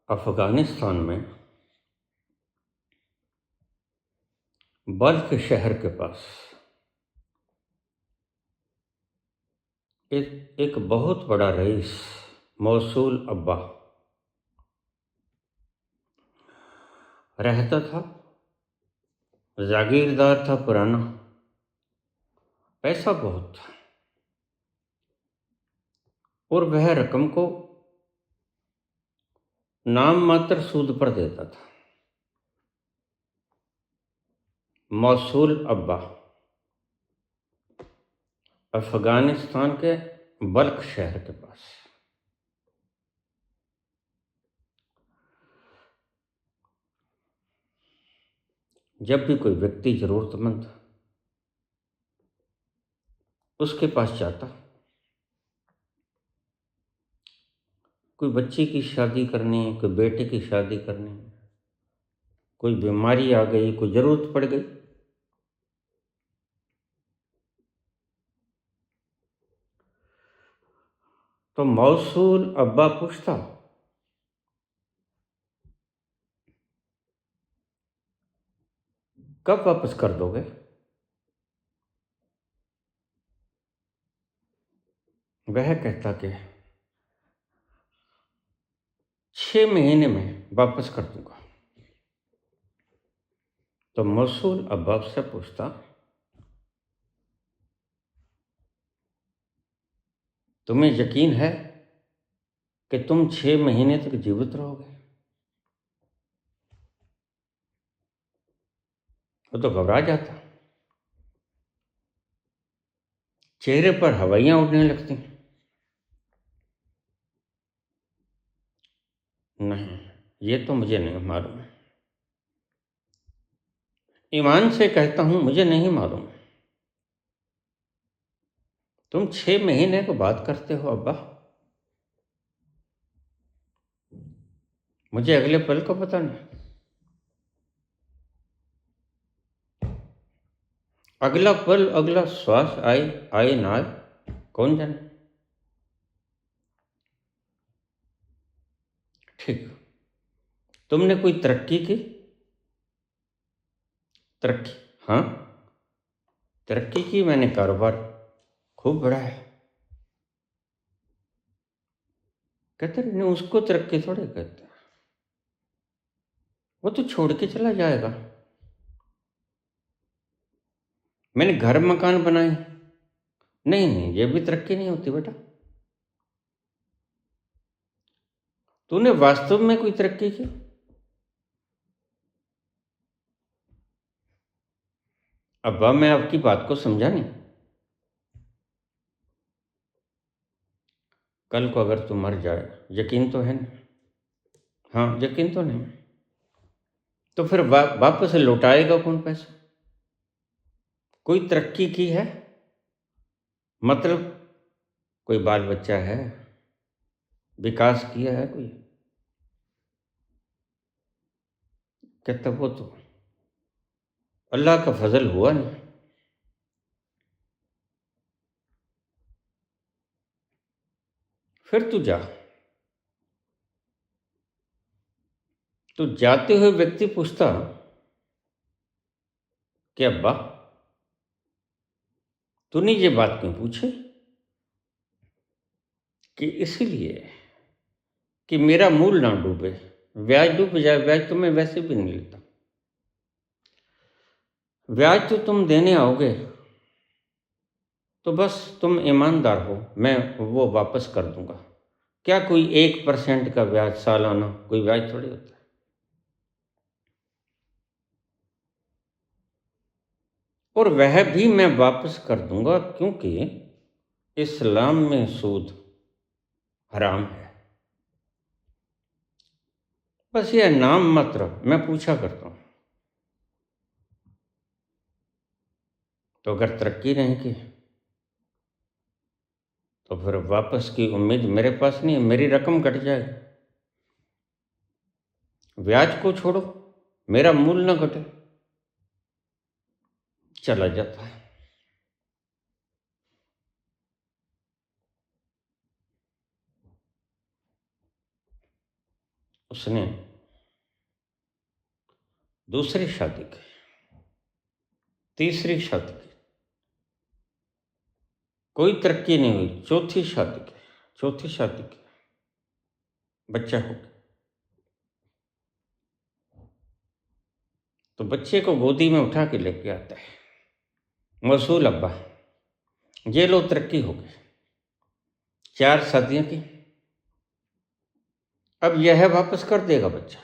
अफगानिस्तान में बल्ख शहर के पास एक बहुत बड़ा रईस मौसूल अब्बा रहता था। जागीरदार था, पुराना, पैसा बहुत था और वह रकम को नाम मात्र सूद पर देता था। मौसूल अब्बा अफगानिस्तान के बल्ख शहर के पास। जब भी कोई व्यक्ति जरूरतमंद उसके पास जाता, कोई बच्ची की शादी करनी है, कोई बेटे की शादी करनी है, कोई बीमारी आ गई, कोई जरूरत पड़ गई, तो मौसूल अब्बा पूछता, कब वापस कर दोगे? वह कहता कि 6 महीने में वापस कर दूंगा। तो मौसूल अब्बा से पूछता, तुम्हें यकीन है कि तुम 6 महीने तक जीवित रहोगे? वो तो घबरा जाता, चेहरे पर हवाइयां उड़ने लगती। नहीं, ये तो मुझे नहीं मालूम। ईमान से कहता हूं, मुझे नहीं मालूम। तुम 6 महीने को बात करते हो अब्बा, मुझे अगले पल को पता नहीं। अगला पल, अगला श्वास आए आए ना आए, कौन जाने। ठीक, तुमने कोई तरक्की की? तरक्की? हाँ, तरक्की की मैंने, कारोबार खूब बढ़ाया। कहते नहीं, उसको तरक्की थोड़े कहते हैं, वो तो छोड़ के चला जाएगा। मैंने घर मकान बनाए। नहीं नहीं, ये भी तरक्की नहीं होती बेटा। तूने वास्तव में कोई तरक्की की? अब्बा, मैं आपकी बात को समझा नहीं। कल को अगर तू मर जाए, यकीन तो है ना? हाँ, यकीन तो नहीं। तो फिर वापस लौटाएगा कौन पैसा? कोई तरक्की की है मतलब कोई बाल बच्चा है, विकास किया है कोई? कहता वो तो अल्लाह का फजल हुआ नहीं। फिर तू जा। तो जाते हुए व्यक्ति पूछता कि अब्बा, तूने ये बात क्यों पूछी? कि इसीलिए कि मेरा मूल ना डूबे। ब्याज डूब जाए, ब्याज तो मैं वैसे भी नहीं लेता। ब्याज तो तुम देने आओगे तो बस तुम ईमानदार हो, मैं वो वापस कर दूंगा। क्या कोई 1% का ब्याज सालाना कोई ब्याज थोड़ी होता है। और वह भी मैं वापस कर दूंगा क्योंकि इस्लाम में सूद हराम है। बस यह नाम मात्र मैं पूछा करता हूं। तो अगर तरक्की नहीं की तो फिर वापस की उम्मीद मेरे पास नहीं है, मेरी रकम कट जाए। ब्याज को छोड़ो, मेरा मूल न घटे। चला जाता है। उसने दूसरी शादी की, तीसरी शादी की, कोई तरक्की नहीं हुई, चौथी शादी की, बच्चा हो गया। तो बच्चे को गोदी में उठा के लेके आता है, मौसूल अब्बा, ये लो तरक्की हो गई, 4 शादियां की, अब यह वापस कर देगा बच्चा।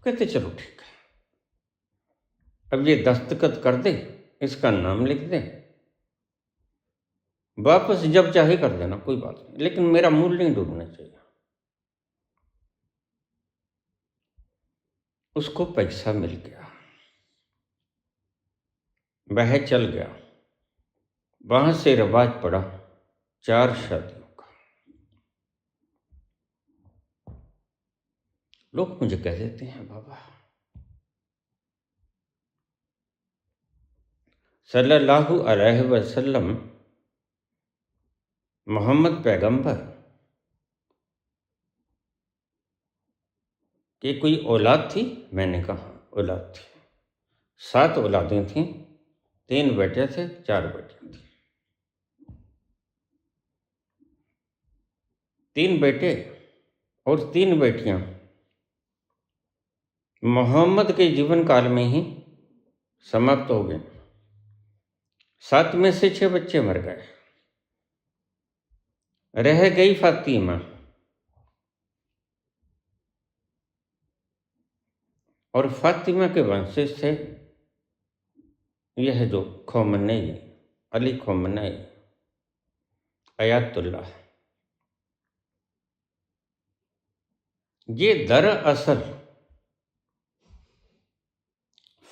कहते चलो ठीक है, अब ये दस्तखत कर दे, इसका नाम लिख दे, वापस जब चाहे कर देना, कोई बात नहीं, लेकिन मेरा मूल नहीं डूबना चाहिए। उसको पैसा मिल गया, वह चल गया, वहां से रिवाज पड़ा 4 शादियों का। लोग मुझे कह देते हैं, बाबा सल्लल्लाहु अलैहि वसल्लम मोहम्मद पैगंबर की कोई औलाद थी? मैंने कहा औलाद थी, 7 औलादें थीं, 3 बेटे थे, 4 बेटियां थी। 3 बेटे और 3 बेटियां मोहम्मद के जीवन काल में ही समाप्त हो गए। 7 में से 6 बच्चे मर गए, रह गई फातिमा, और फातिमा के वंशज थे यह जो खोमनई, अली खोमनई अयातुल्लाह। ये दरअसल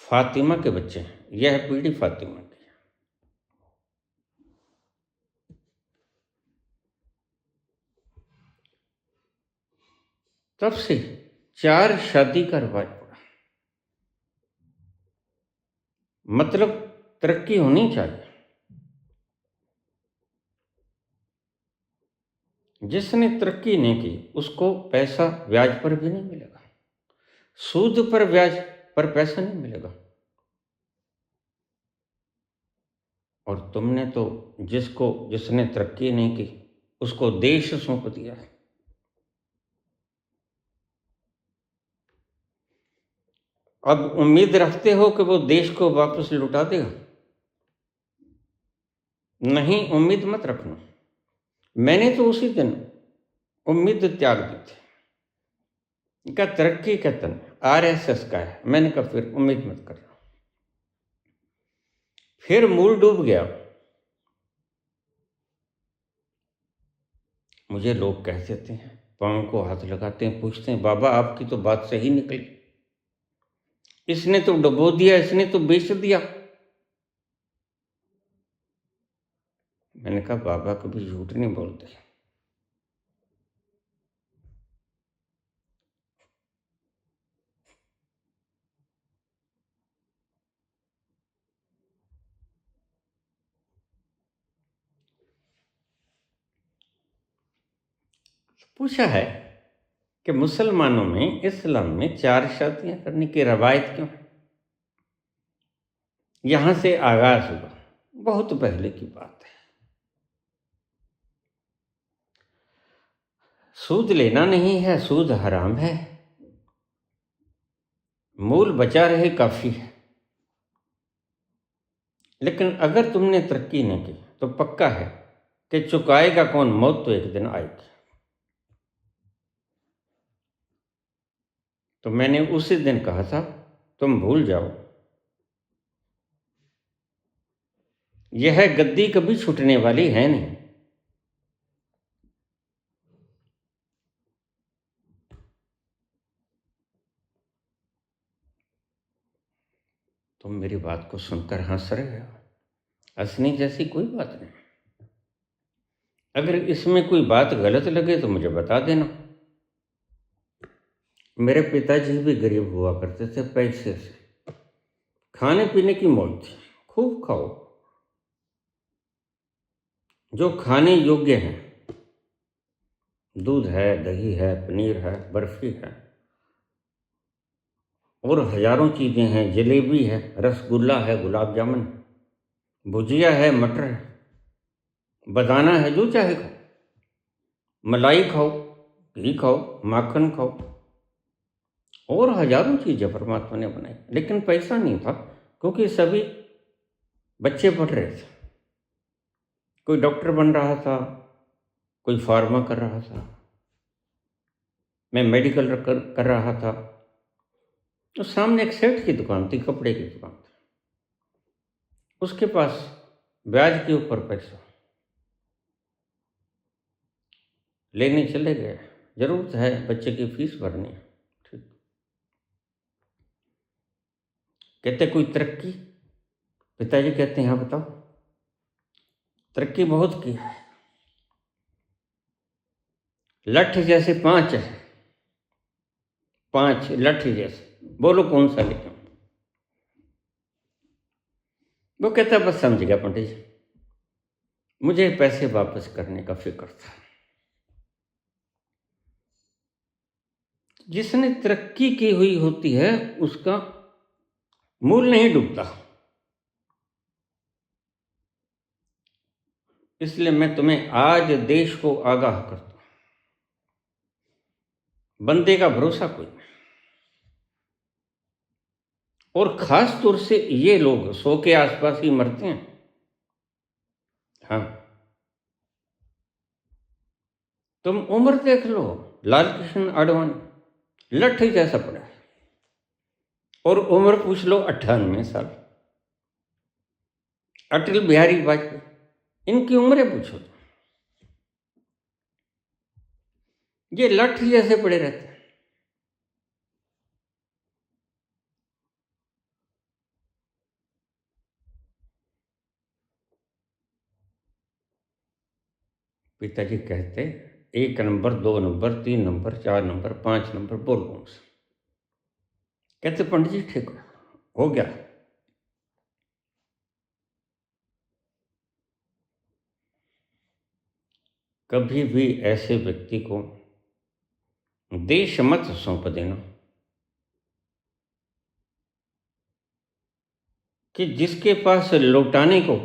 फातिमा के बच्चे हैं, यह पीढ़ी फातिमा की है। तब से 4 शादी का रिवाज पड़ा, मतलब तरक्की होनी चाहिए। जिसने तरक्की नहीं की उसको पैसा ब्याज पर भी नहीं मिलेगा, सूद पर ब्याज पर पैसा नहीं मिलेगा। और तुमने तो जिसने तरक्की नहीं की उसको देश सौंप दिया है। अब उम्मीद रखते हो कि वो देश को वापस लुटा देगा? नहीं, उम्मीद मत रखना। मैंने तो उसी दिन उम्मीद त्याग दी थी। क्या तरक्की का तन RSS का है, मैंने कहा फिर उम्मीद मत करना। फिर मूल डूब गया। मुझे लोग कह देते हैं, पांव को हाथ लगाते हैं, पूछते हैं, बाबा आपकी तो बात सही निकली, इसने तो डुबो दिया, इसने तो बेच दिया। मैंने कहा बाबा कभी झूठ नहीं बोलते। पूछा है कि मुसलमानों में, इस्लाम में 4 शादियां करने की रवायत क्यों है? यहां से आगाज हुआ, बहुत पहले की बात है। सूद लेना नहीं है, सूद हराम है, मूल बचा रहे काफी है। लेकिन अगर तुमने तरक्की नहीं की तो पक्का है कि चुकाएगा कौन? मौत तो एक दिन आएगी। तो मैंने उसी दिन कहा था, तुम भूल जाओ, यह गद्दी कभी छूटने वाली है नहीं। तुम मेरी बात को सुनकर हंस रहे हो, हंसने जैसी कोई बात नहीं। अगर इसमें कोई बात गलत लगे तो मुझे बता देना। मेरे पिताजी भी गरीब हुआ करते थे, पैसे से खाने पीने की मौज थी, खूब खाओ, जो खाने योग्य हैं दूध है, दही है, पनीर है, बर्फी है और हजारों चीज़ें हैं। जलेबी है, रसगुल्ला है, गुलाब जामुन, भुजिया है, मटर है, बदाना है, जो चाहे खाओ, मलाई खाओ, घी खाओ, माखन खाओ और हजारों चीज़ें परमात्मा ने बनाई। लेकिन पैसा नहीं था, क्योंकि सभी बच्चे पढ़ रहे थे। कोई डॉक्टर बन रहा था, कोई फार्मा कर रहा था, मैं मेडिकल कर रहा था। तो सामने एक सेठ की दुकान थी, कपड़े की दुकान थी, उसके पास ब्याज के ऊपर पैसा, लेने चले गए। जरूरत है, बच्चे की फीस भरनी है, ठीक। कहते कोई तरक्की? पिताजी कहते हैं हाँ बताओ। तरक्की बहुत की है, लठ जैसे 5 है, 5 लठ जैसे, बोलो कौन सा लिखूं? वो कहता बस समझ गया पंडित जी, मुझे पैसे वापस करने का फिक्र था। जिसने तरक्की की हुई होती है उसका मूल नहीं डूबता। इसलिए मैं तुम्हें आज देश को आगाह करता हूं, बंदे का भरोसा कोई नहीं। और खास तौर से ये लोग 100 के आसपास ही मरते हैं। हाँ, तुम उम्र देख लो, लाल कृष्ण आडवाणी लठ जैसा पड़ा है, और उम्र पूछ लो 98 साल। अटल बिहारी वाजपेयी, इनकी उम्रें पूछो तो ये लठ जैसे पड़े रहते हैं। पिताजी कहते 1 number, 2 number, 3 number, 4 number, 5 number, बोल कौन सा? कहते पंडित जी ठीक हो गया। कभी भी ऐसे व्यक्ति को देश मत सौंप देना कि जिसके पास लौटाने को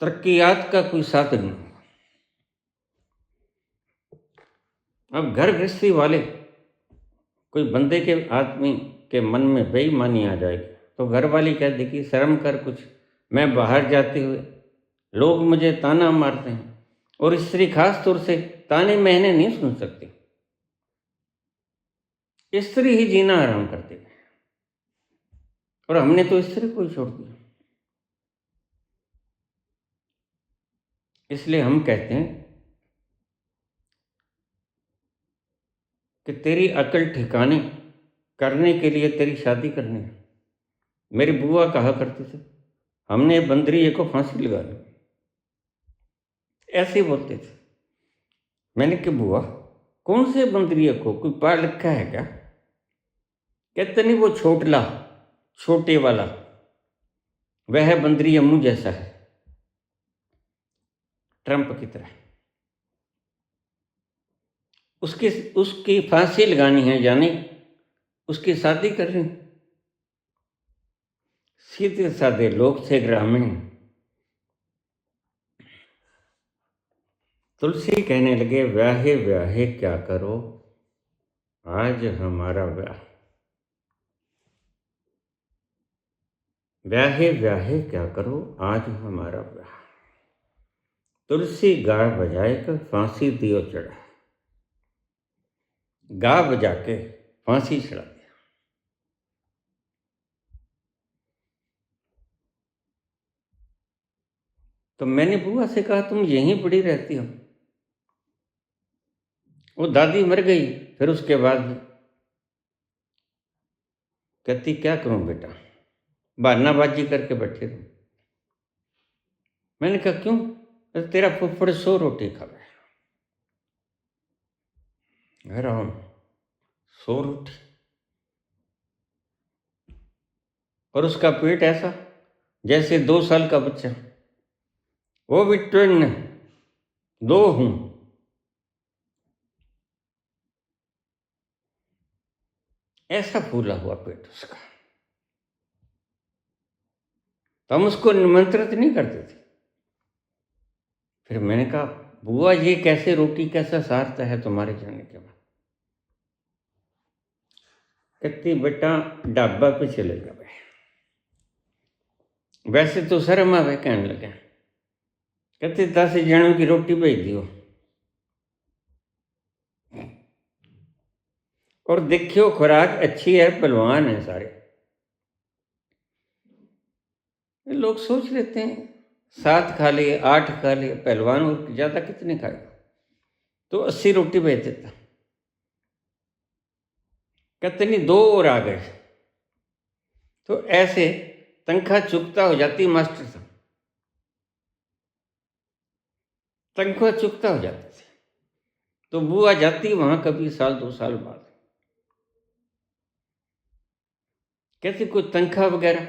तरक्कियात का कोई साधन नहीं। अब घर गृहस्थी वाले कोई बंदे के आदमी के मन में बेईमानी आ जाएगी तो घर वाली कह देगी शर्म कर कुछ, मैं बाहर जाते हुए लोग मुझे ताना मारते हैं, और स्त्री खास तौर से ताने महने नहीं सुन सकती, स्त्री ही जीना आराम करती है, और हमने तो स्त्री को ही छोड़ दिया। इसलिए हम कहते हैं कि तेरी अकल ठिकाने करने के लिए तेरी शादी करनी है। मेरी बुआ कहा करती थी हमने बंदरी को फांसी लगा दी, ऐसे ही बोलते थे। मैंने कहा बुआ कौन से बंदरिया को कोई पार रखा है क्या? कहते नहीं, वो छोटला, छोटे वाला, वह बंदरी मुंह जैसा है, ट्रंप की तरह। उसकी फांसी लगानी है, यानी उसकी शादी करनी। सीधे साधे लोग थे, ग्रामीण। तुलसी कहने लगे व्याहे व्याहे क्या करो, आज हमारा व्याह। व्याहे व्याहे क्या करो, आज हमारा व्याह। तुलसी गा बजाए कर फांसी दियो चढ़ा, गा बजा के फांसी चढ़ा दिया। तो मैंने बुआ से कहा तुम यहीं पड़ी रहती हो? वो दादी मर गई, फिर उसके बाद कहती क्या करूं बेटा, बहानाबाजी करके बैठे रहो। मैंने कहा क्यों? अरे तेरा फुफड़ 100 रोटी खावे, आराम 100 रोटी, और उसका पेट ऐसा जैसे 2 साल का बच्चा। वो भी ट्विन 2 हूं, ऐसा फूला हुआ पेट उसका। तो हम उसको निमंत्रित नहीं करते थे। फिर मैंने कहा, बुआ ये कैसे रोटी कैसा सारता है तुम्हारे जाने के बाद? कहती, बेटा ढाबा पे चले जावे। वैसे तो शर्म आवे कहने लगे। कहते 10 जनों की रोटी भेज दियो और देखियो खुराक अच्छी है, पहलवान है सारे। लोग सोच लेते हैं 7 खा लिए 8 खा लिए, पहलवान और ज्यादा कितने खाएगा? तो 80 रोटी भेज देता। कहते नहीं 2 और आ गए। तो ऐसे तनख्वाह चुकता हो जाती मास्टर साहब, तनख्वाह चुकता हो जाती थी। तो बुआ जाती वहां कभी 1-2 साल बाद। कहती कोई तनख्वाह वगैरह?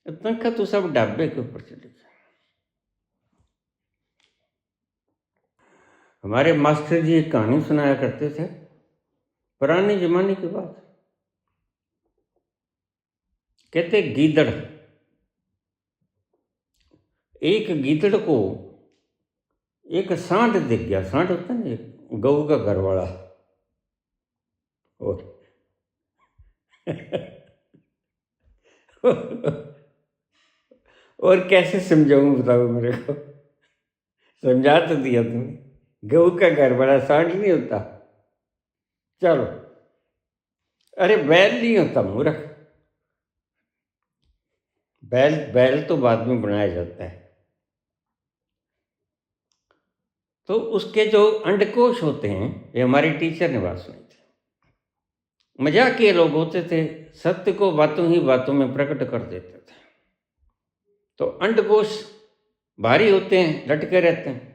तनख्वाह तो सब ढाबे के ऊपर चली गई। हमारे मास्टर जी एक कहानी सुनाया करते थे पुराने जमाने की बात। कहते गीदड़, एक गीदड़ को एक सांड दिख गया। सांड होता है ना गऊ का घर वाला। और और कैसे समझाऊं बताओ मेरे को? समझा तो दिया तुमने, गऊ का घर वाला सांड नहीं होता। चलो, अरे बैल नहीं होता मूर्ख, बैल तो बाद में बनाया जाता है। तो उसके जो अंडकोश होते हैं, ये हमारी टीचर ने बात सुनी थी। मजाकिये लोग होते थे, सत्य को बातों ही बातों में प्रकट कर देते थे। तो अंडकोश भारी होते हैं, लटके रहते हैं।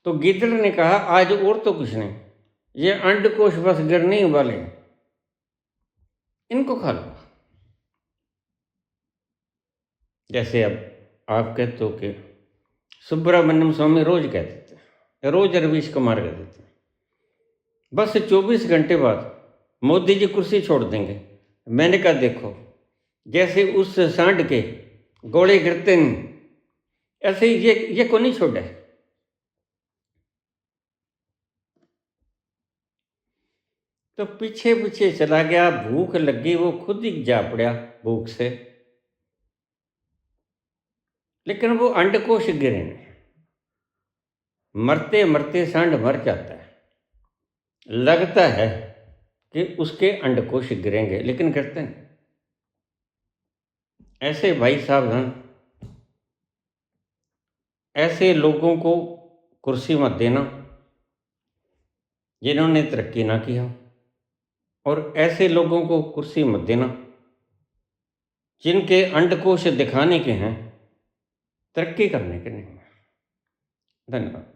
तो गीदड़ ने कहा आज और तो कुछ नहीं, ये अंडकोश बस गिरने ही वाले हैं, इनको खा लो। जैसे अब आप कहते हो कि सुब्रमण्यम स्वामी रोज कहते थे, रोज रवीश कुमार कहते थे, बस 24 घंटे बाद मोदी जी कुर्सी छोड़ देंगे। मैंने कहा देखो, जैसे उस सांड के गोले गिरते नहीं, ऐसे ही ये को नहीं छोड़ा। तो पीछे पीछे चला गया, भूख लगी, वो खुद ही जा पड़ा भूख से, लेकिन वो अंडकोश गिरे नहीं। मरते मरते सांड मर जाता है, लगता है कि उसके अंडकोश गिरेंगे, लेकिन गिरते नहीं। ऐसे भाई सावधान, ऐसे लोगों को कुर्सी मत देना जिन्होंने तरक्की ना किया, और ऐसे लोगों को कुर्सी मत देना जिनके अंडकोश दिखाने के हैं, तरक्की करने के नहीं। धन्यवाद।